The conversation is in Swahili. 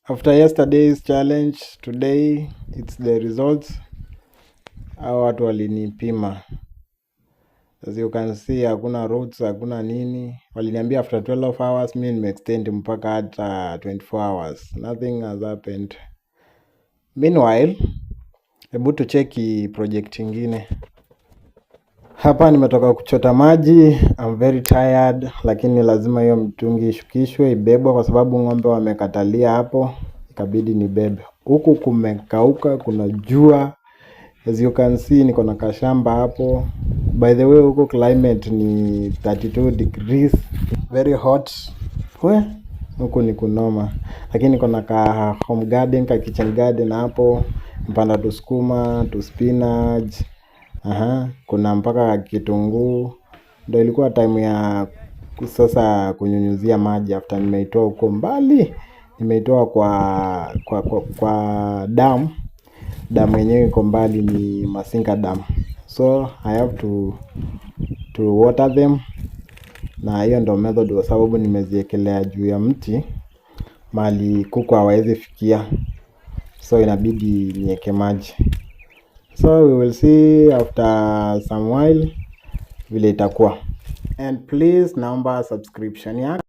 After yesterday's challenge, today it's the results. Hao watu walinipima. As you can see, hakuna roots, hakuna nini. Waliniambia after 12 hours, mimi nimeextend mpaka hata 24 hours. Nothing has happened. Meanwhile, hebu tucheki project ingine. Hapa nimetoka kuchota maji. I'm very tired, lakini lazima hiyo mtungi ishukishwe, ibebwe kwa sababu ng'ombe wamekatalia hapo. Ikabidi nibebe. Huku kumekauka, kuna jua. As you can see, niko na kashamba hapo. By the way, huko climate ni 32 degrees. Very hot. Huku ni kunoma. Lakini niko na ka home garden, ka kitchen garden hapo. Mpanda tu sukuma, tu spinach. Kuna mpaka kitunguu. Ndio ilikuwa time ya sasa kunyunyuzia maji after nimeitoa huko mbali. Nimeitoa kwa dam. Dam yenyewe iko mbali, ni Masinga Dam. So I have to water them. Na hiyo ndo method kwa sababu nimeziekelea juu ya mti mahali kuku hawawezi fikia. So inabidi niweke maji. So we will see after some while vile itakuwa. And please naomba subscription yako.